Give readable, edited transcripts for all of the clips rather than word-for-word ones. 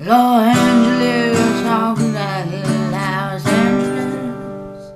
Los Angeles, Los Angeles.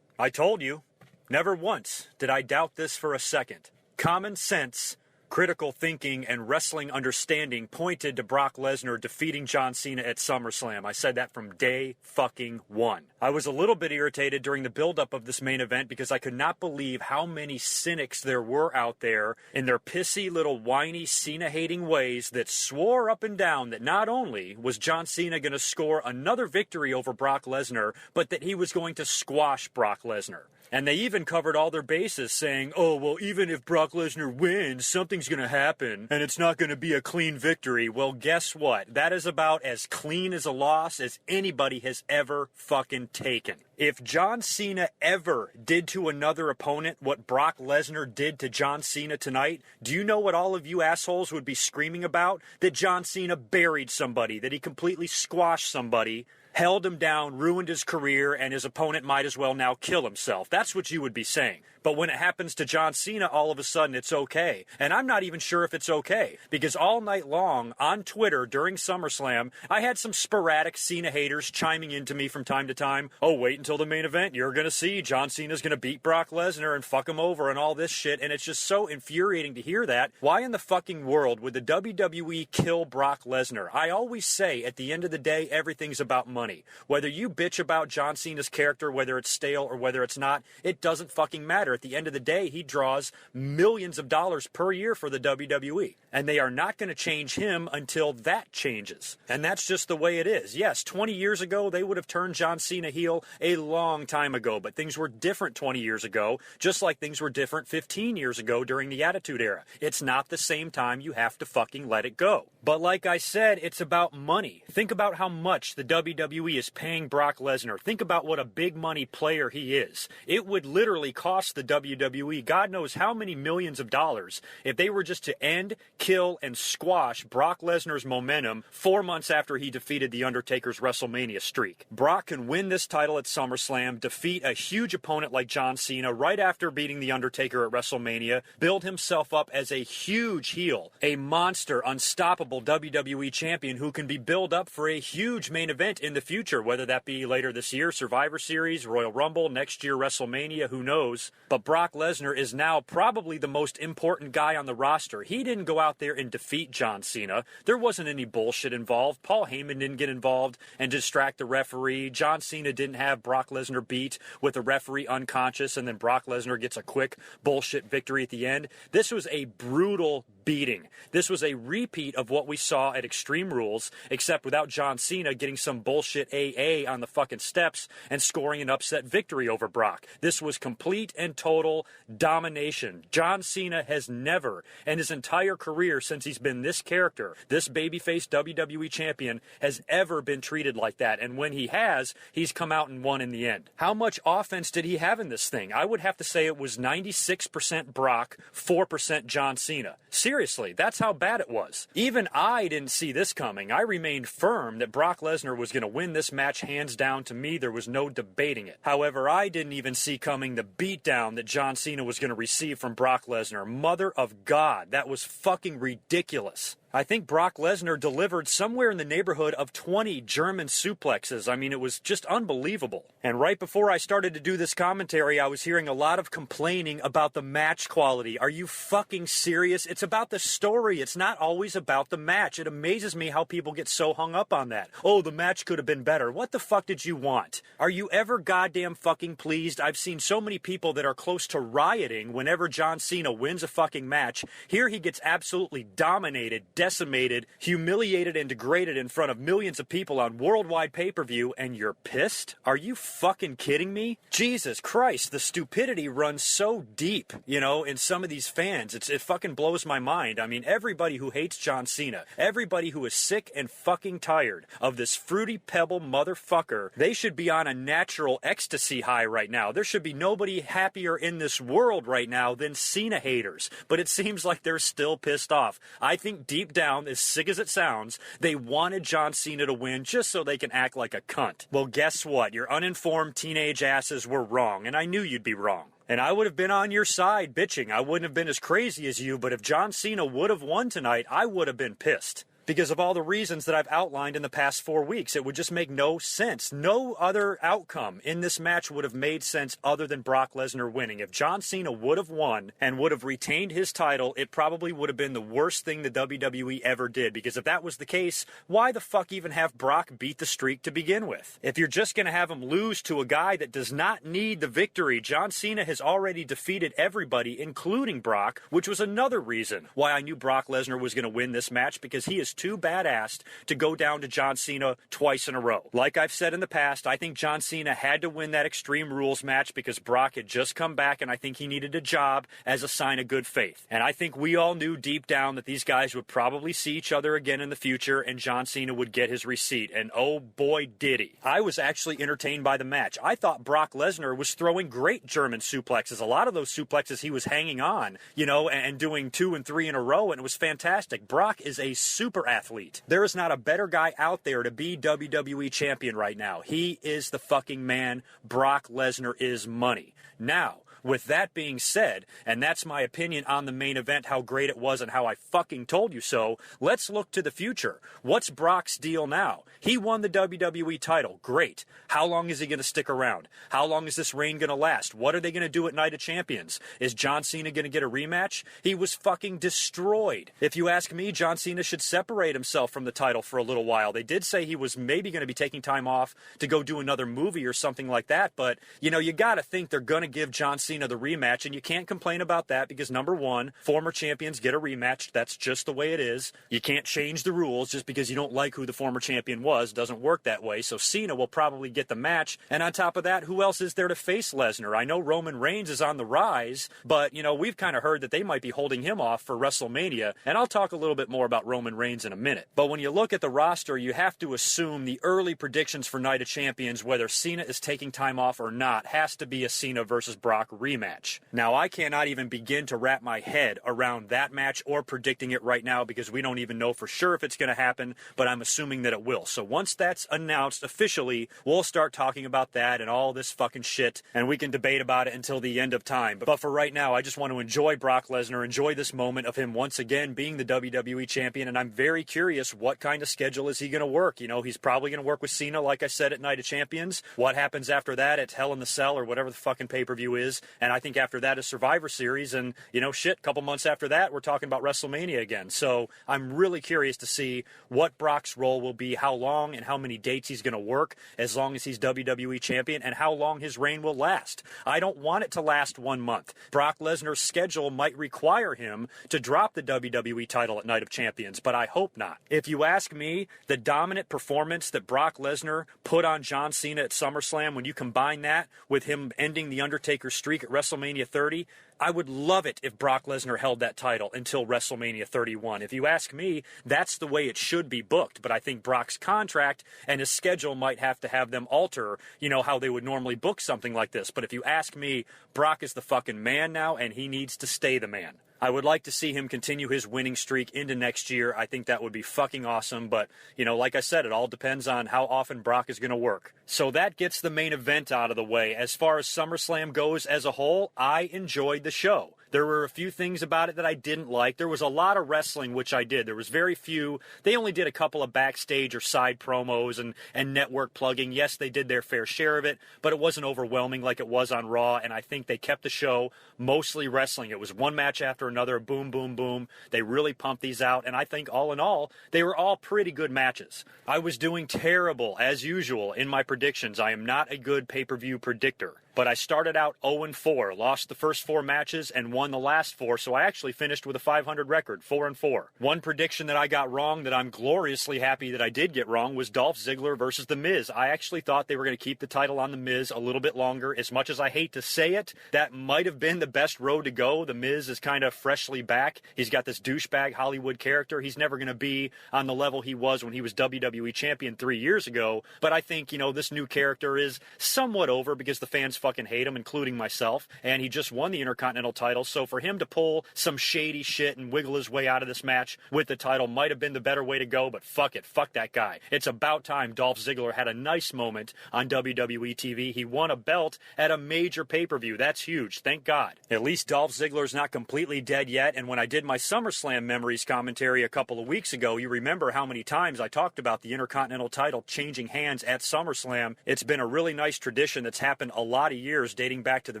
I told you, never once did I doubt this for a second. Common sense, critical thinking, and wrestling understanding pointed to Brock Lesnar defeating John Cena at SummerSlam. I said that from day fucking one. I was a little bit irritated during the buildup of this main event because I could not believe how many cynics there were out there in their pissy little whiny Cena-hating ways that swore up and down that not only was John Cena going to score another victory over Brock Lesnar, but that he was going to squash Brock Lesnar. And they even covered all their bases saying, oh, well, even if Brock Lesnar wins, something's going to happen, and it's not going to be a clean victory. Well, guess what? That is about as clean as a loss as anybody has ever fucking taken. If John Cena ever did to another opponent what Brock Lesnar did to John Cena tonight, do you know what all of you assholes would be screaming about? That John Cena buried somebody, that he completely squashed somebody, held him down, ruined his career, and his opponent might as well now kill himself. That's what you would be saying. But when it happens to John Cena, all of a sudden it's okay. And I'm not even sure if it's okay, because all night long on Twitter during SummerSlam, I had some sporadic Cena haters chiming into me from time to time. Oh, wait until the main event. You're going to see John Cena's going to beat Brock Lesnar and fuck him over and all this shit. And it's just so infuriating to hear that. Why in the fucking world would the WWE kill Brock Lesnar? I always say at the end of the day, everything's about money. Whether you bitch about John Cena's character, whether it's stale or whether it's not, it doesn't fucking matter. At the end of the day, he draws millions of dollars per year for the WWE. And they are not going to change him until that changes. And that's just the way it is. Yes, 20 years ago, they would have turned John Cena heel a long time ago. But things were different 20 years ago, just like things were different 15 years ago during the Attitude Era. It's not the same time. You have to fucking let it go. But like I said, it's about money. Think about how much the WWE is paying Brock Lesnar. Think about what a big money player he is. It would literally cost the WWE God knows how many millions of dollars if they were just to end, kill, and squash Brock Lesnar's momentum 4 months after he defeated The Undertaker's WrestleMania streak. Brock can win this title at SummerSlam, defeat a huge opponent like John Cena right after beating The Undertaker at WrestleMania, build himself up as a huge heel, a monster, unstoppable WWE champion who can be built up for a huge main event in the future, whether that be later this year, Survivor Series, Royal Rumble, next year, WrestleMania, who knows. But Brock Lesnar is now probably the most important guy on the roster. He didn't go out there and defeat John Cena. There wasn't any bullshit involved. Paul Heyman didn't get involved and distract the referee. John Cena didn't have Brock Lesnar beat with the referee unconscious and then Brock Lesnar gets a quick bullshit victory at the end. This was a brutal beating. This was a repeat of what we saw at Extreme Rules, except without John Cena getting some bullshit AA on the fucking steps and scoring an upset victory over Brock. This was complete and total domination. John Cena has never, in his entire career since he's been this character, this babyface WWE champion, has ever been treated like that. And when he has, he's come out and won in the end. How much offense did he have in this thing? I would have to say it was 96% Brock, 4% John Cena. Seriously, that's how bad it was. Even I didn't see this coming. I remained firm that Brock Lesnar was going to win this match hands down. To me, there was no debating it. However, I didn't even see coming the beatdown that John Cena was going to receive from Brock Lesnar. Mother of God, that was fucking ridiculous. I think Brock Lesnar delivered somewhere in the neighborhood of 20 German suplexes. I mean, it was just unbelievable. And right before I started to do this commentary, I was hearing a lot of complaining about the match quality. Are you fucking serious? It's about the story. It's not always about the match. It amazes me how people get so hung up on that. Oh, the match could have been better. What the fuck did you want? Are you ever goddamn fucking pleased? I've seen so many people that are close to rioting whenever John Cena wins a fucking match. Here he gets absolutely dominated, decimated, humiliated, and degraded in front of millions of people on worldwide pay-per-view, and you're pissed? Are you fucking kidding me? Jesus Christ, the stupidity runs so deep, you know, in some of these fans. It fucking blows my mind. I mean, everybody who hates John Cena, everybody who is sick and fucking tired of this fruity pebble motherfucker, they should be on a natural ecstasy high right now. There should be nobody happier in this world right now than Cena haters. But it seems like they're still pissed off. I think deep down, as sick as it sounds, they wanted John Cena to win just so they can act like a cunt. Well, guess what? Your uninformed teenage asses were wrong, and I knew you'd be wrong. And I would have been on your side bitching. I wouldn't have been as crazy as you, but if John Cena would have won tonight, I would have been pissed. because of all the reasons that I've outlined in the past 4 weeks. It would just make no sense. No other outcome in this match would have made sense other than Brock Lesnar winning. If John Cena would have won and would have retained his title, it probably would have been the worst thing the WWE ever did, because if that was the case, why the fuck even have Brock beat the streak to begin with? If you're just going to have him lose to a guy that does not need the victory, John Cena has already defeated everybody, including Brock, which was another reason why I knew Brock Lesnar was going to win this match, because he is too badass to go down to John Cena twice in a row. Like I've said in the past, I think John Cena had to win that Extreme Rules match because Brock had just come back, and I think he needed a job as a sign of good faith. And I think we all knew deep down that these guys would probably see each other again in the future, and John Cena would get his receipt. And oh boy, did he. I was actually entertained by the match. I thought Brock Lesnar was throwing great German suplexes. A lot of those suplexes he was hanging on, and doing 2 and 3 in a row, and it was fantastic. Brock is a super athlete. There is not a better guy out there to be WWE champion right now. He is the fucking man. Brock Lesnar is money. Now, with that being said, and that's my opinion on the main event, how great it was and how I fucking told you so, let's look to the future. What's Brock's deal now? He won the WWE title. Great. How long is he going to stick around? How long is this reign going to last? What are they going to do at Night of Champions? Is John Cena going to get a rematch? He was fucking destroyed. If you ask me, John Cena should separate himself from the title for a little while. They did say he was maybe going to be taking time off to go do another movie or something like that, but, you got to think they're going to give John Cena the rematch, and you can't complain about that because, number one, former champions get a rematch. That's just the way it is. You can't change the rules just because you don't like who the former champion was. It doesn't work that way. So Cena will probably get the match, and on top of that, who else is there to face Lesnar? I know Roman Reigns is on the rise, but, we've kind of heard that they might be holding him off for WrestleMania, and I'll talk a little bit more about Roman Reigns in a minute. But when you look at the roster, you have to assume the early predictions for Night of Champions, whether Cena is taking time off or not, has to be a Cena versus Brock rematch. Now, I cannot even begin to wrap my head around that match or predicting it right now because we don't even know for sure if it's going to happen, but I'm assuming that it will. So once that's announced officially, we'll start talking about that and all this fucking shit, and we can debate about it until the end of time. But for right now, I just want to enjoy Brock Lesnar, enjoy this moment of him once again being the WWE champion, and I'm very curious what kind of schedule is he going to work. He's probably going to work with Cena, like I said, at Night of Champions. What happens after that at Hell in the Cell or whatever the fucking pay-per-view is, and I think after that is Survivor Series, and, a couple months after that, we're talking about WrestleMania again. So I'm really curious to see what Brock's role will be, how long and how many dates he's going to work as long as he's WWE champion, and how long his reign will last. I don't want it to last 1 month. Brock Lesnar's schedule might require him to drop the WWE title at Night of Champions, but I hope not. If you ask me, the dominant performance that Brock Lesnar put on John Cena at SummerSlam, when you combine that with him ending the Undertaker streak at WrestleMania 30, I would love it if Brock Lesnar held that title until WrestleMania 31. If you ask me, that's the way it should be booked, but I think Brock's contract and his schedule might have to have them alter, how they would normally book something like this. But if you ask me, Brock is the fucking man now, and he needs to stay the man. I would like to see him continue his winning streak into next year. I think that would be fucking awesome. But, like I said, it all depends on how often Brock is going to work. So that gets the main event out of the way. As far as SummerSlam goes as a whole, I enjoyed the show. There were a few things about it that I didn't like. There was a lot of wrestling, which I did. There was very few. They only did a couple of backstage or side promos and network plugging. Yes, they did their fair share of it, but it wasn't overwhelming like it was on Raw, and I think they kept the show mostly wrestling. It was one match after another, boom, boom, boom. They really pumped these out, and I think all in all, they were all pretty good matches. I was doing terrible, as usual, in my predictions. I am not a good pay-per-view predictor. But I started out 0-4, lost the first 4 matches, and won the last 4, so I actually finished with a 500 record, 4-4. One prediction that I got wrong that I'm gloriously happy that I did get wrong was Dolph Ziggler versus The Miz. I actually thought they were going to keep the title on The Miz a little bit longer. As much as I hate to say it, that might have been the best road to go. The Miz is kind of freshly back. He's got this douchebag Hollywood character. He's never going to be on the level he was when he was WWE champion 3 years ago, but I think, this new character is somewhat over because the fans fucking hate him, including myself, and he just won the Intercontinental title, so for him to pull some shady shit and wiggle his way out of this match with the title might have been the better way to go, but fuck it. Fuck that guy. It's about time Dolph Ziggler had a nice moment on WWE TV. He won a belt at a major pay-per-view. That's huge. Thank God. At least Dolph Ziggler's not completely dead yet, and when I did my SummerSlam Memories commentary a couple of weeks ago, you remember how many times I talked about the Intercontinental title changing hands at SummerSlam. It's been a really nice tradition that's happened a lot of years, dating back to the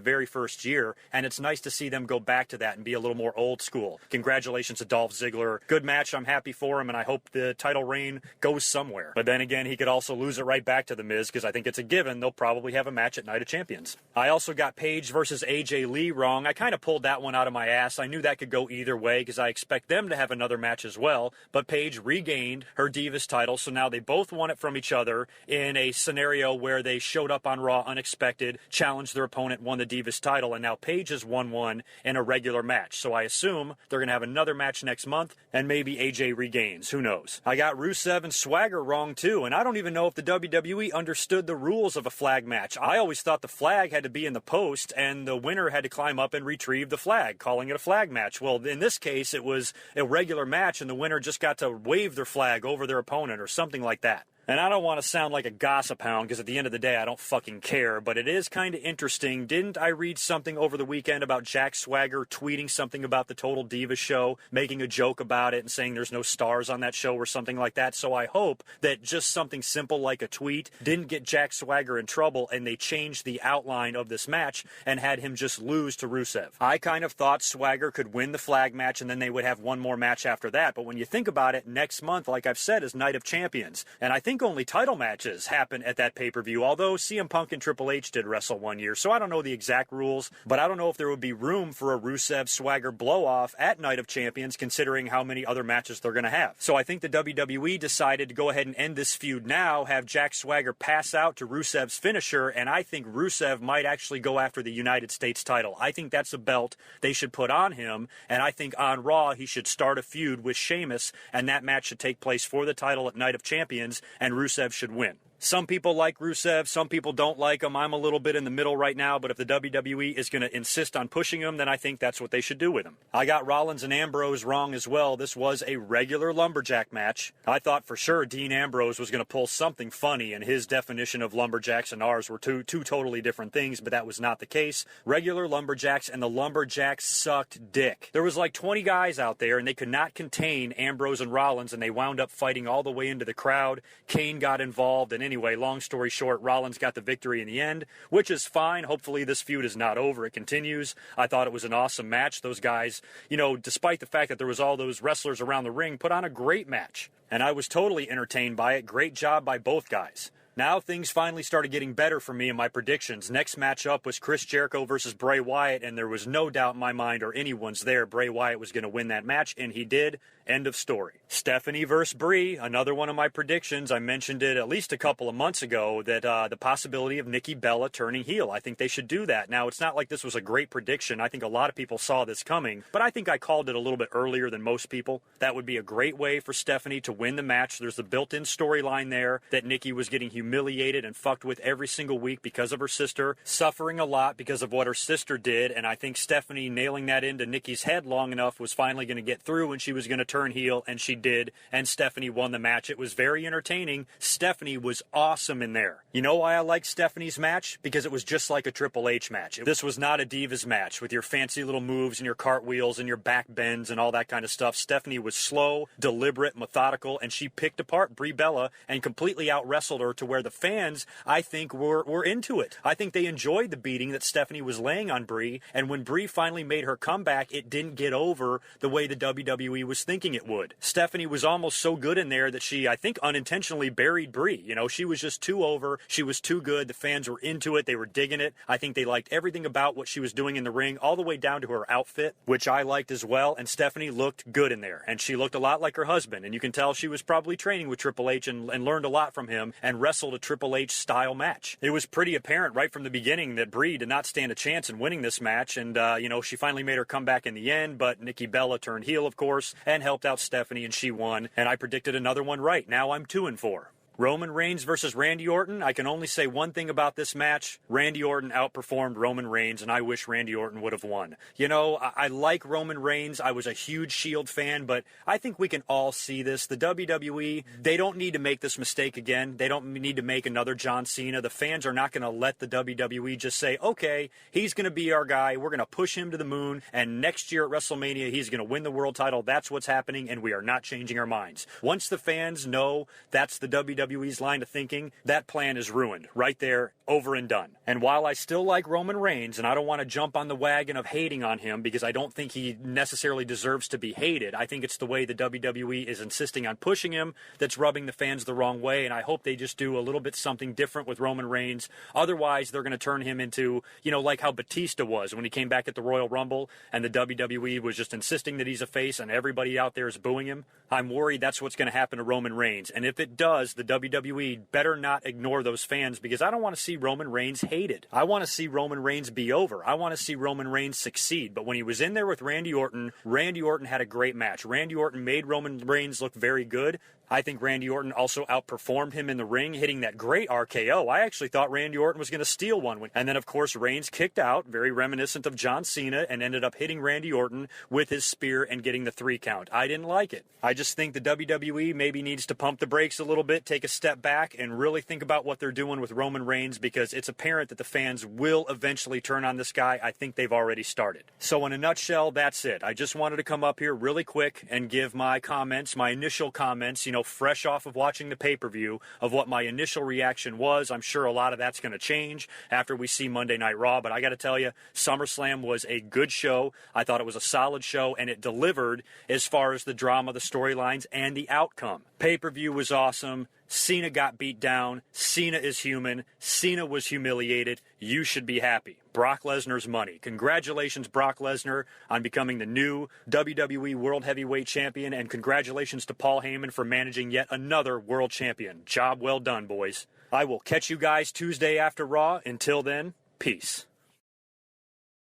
very first year, and it's nice to see them go back to that and be a little more old school. Congratulations to Dolph Ziggler. Good match. I'm happy for him, and I hope the title reign goes somewhere. But then again, he could also lose it right back to The Miz, because I think it's a given they'll probably have a match at Night of Champions. I also got Paige versus AJ Lee wrong. I kind of pulled that one out of my ass. I knew that could go either way, because I expect them to have another match as well. But Paige regained her Divas title, so now they both won it from each other in a scenario where they showed up on Raw unexpected, challenged their opponent, won the Divas title, and now Paige has won one in a regular match. So I assume they're going to have another match next month, and maybe AJ regains. Who knows? I got Rusev and Swagger wrong too, and I don't even know if the WWE understood the rules of a flag match. I always thought the flag had to be in the post, and the winner had to climb up and retrieve the flag, calling it a flag match. Well, in this case, it was a regular match, and the winner just got to wave their flag over their opponent or something like that. And I don't want to sound like a gossip hound, because at the end of the day, I don't fucking care, but it is kind of interesting. Didn't I read something over the weekend about Jack Swagger tweeting something about the Total Divas show, making a joke about it and saying there's no stars on that show or something like that? So I hope that just something simple like a tweet didn't get Jack Swagger in trouble, and they changed the outline of this match and had him just lose to Rusev. I kind of thought Swagger could win the flag match, and then they would have one more match after that. But when you think about it, next month, like I've said, is Night of Champions. And I think only title matches happen at that pay-per-view, although CM Punk and Triple H did wrestle one year, so I don't know the exact rules, but I don't know if there would be room for a Rusev Swagger blow-off at Night of Champions, considering how many other matches they're going to have. So I think the WWE decided to go ahead and end this feud now, have Jack Swagger pass out to Rusev's finisher, and I think Rusev might actually go after the United States title. I think that's a belt they should put on him, and I think on Raw he should start a feud with Sheamus, and that match should take place for the title at Night of Champions, and Rusev should win. Some people like Rusev, some people don't like him. I'm a little bit in the middle right now, but if the WWE is going to insist on pushing him, then I think that's what they should do with him. I got Rollins and Ambrose wrong as well. This was a regular lumberjack match. I thought for sure Dean Ambrose was going to pull something funny, and his definition of lumberjacks and ours were two totally different things, but that was not the case. Regular lumberjacks, and the lumberjacks sucked dick. There was like 20 guys out there, and they could not contain Ambrose and Rollins, and they wound up fighting all the way into the crowd. Kane got involved, and anyway, long story short, Rollins got the victory in the end, which is fine. Hopefully this feud is not over. It continues. I thought it was an awesome match. Those guys, despite the fact that there was all those wrestlers around the ring, put on a great match. And I was totally entertained by it. Great job by both guys. Now things finally started getting better for me in my predictions. Next matchup was Chris Jericho versus Bray Wyatt, and there was no doubt in my mind, or anyone's there, Bray Wyatt was going to win that match, and he did. End of story. Stephanie versus Brie, another one of my predictions. I mentioned it at least a couple of months ago, that the possibility of Nikki Bella turning heel. I think they should do that. Now, it's not like this was a great prediction. I think a lot of people saw this coming, but I think I called it a little bit earlier than most people. That would be a great way for Stephanie to win the match. There's a built-in storyline there that Nikki was getting humiliated and fucked with every single week because of her sister, suffering a lot because of what her sister did, and I think Stephanie nailing that into Nikki's head long enough was finally going to get through, and she was going to turn heel, and she did, and Stephanie won the match. It was very entertaining. Stephanie was awesome in there. You know why I liked Stephanie's match? Because it was just like a Triple H match. This was not a Divas match with your fancy little moves and your cartwheels and your back bends and all that kind of stuff. Stephanie was slow, deliberate, methodical, and she picked apart Brie Bella and completely out-wrestled her to where the fans, I think, were into it. I think they enjoyed the beating that Stephanie was laying on Brie, and when Brie finally made her comeback, it didn't get over the way the WWE was thinking it would. Stephanie was almost so good in there that she, I think, unintentionally buried Brie. She was just too over. She was too good. The fans were into it. They were digging it. I think they liked everything about what she was doing in the ring, all the way down to her outfit, which I liked as well, and Stephanie looked good in there, and she looked a lot like her husband, and you can tell she was probably training with Triple H and learned a lot from him and wrestled a Triple H style match. It was pretty apparent right from the beginning that Brie did not stand a chance in winning this match, and she finally made her comeback in the end, but Nikki Bella turned heel, of course, and helped out Stephanie, and she won, and I predicted another one right. Now I'm 2-4. Roman Reigns versus Randy Orton, I can only say one thing about this match. Randy Orton outperformed Roman Reigns, and I wish Randy Orton would have won. You know, I like Roman Reigns. I was a huge Shield fan, but I think we can all see this. The WWE, they don't need to make this mistake again. They don't need to make another John Cena. The fans are not going to let the WWE just say, okay, he's going to be our guy. We're going to push him to the moon, and next year at WrestleMania, he's going to win the world title. That's what's happening, and we are not changing our minds. Once the fans know that's the WWE's line of thinking, that plan is ruined right there, over and done. And while I still like Roman Reigns, and I don't want to jump on the wagon of hating on him because I don't think he necessarily deserves to be hated, I think it's the way the WWE is insisting on pushing him that's rubbing the fans the wrong way, and I hope they just do a little bit something different with Roman Reigns. Otherwise, they're going to turn him into, you know, like how Batista was when he came back at the Royal Rumble and the WWE was just insisting that he's a face and everybody out there is booing him. I'm worried that's what's going to happen to Roman Reigns, and if it does, the WWE better not ignore those fans because I don't want to see Roman Reigns hated. I want to see Roman Reigns be over. I want to see Roman Reigns succeed. But when he was in there with Randy Orton had a great match. Randy Orton made Roman Reigns look very good. I think Randy Orton also outperformed him in the ring, hitting that great RKO. I actually thought Randy Orton was going to steal one. And then, of course, Reigns kicked out, very reminiscent of John Cena, and ended up hitting Randy Orton with his spear and getting the 3 count. I didn't like it. I just think the WWE maybe needs to pump the brakes a little bit, take a step back, and really think about what they're doing with Roman Reigns because it's apparent that the fans will eventually turn on this guy. I think they've already started. So in a nutshell, that's it. I just wanted to come up here really quick and give my comments, my initial comments, fresh off of watching the pay-per-view of what my initial reaction was. I'm sure a lot of that's going to change after we see Monday Night Raw, but I got to tell you, SummerSlam was a good show. I thought it was a solid show, and it delivered as far as the drama, the storylines, and the outcome. Pay-per-view was awesome. Cena got beat down. Cena is human. Cena was humiliated. You should be happy. Brock Lesnar's money. Congratulations, Brock Lesnar, on becoming the new WWE World Heavyweight Champion, and congratulations to Paul Heyman for managing yet another world champion. Job well done, boys. I will catch you guys Tuesday after Raw. Until then, peace.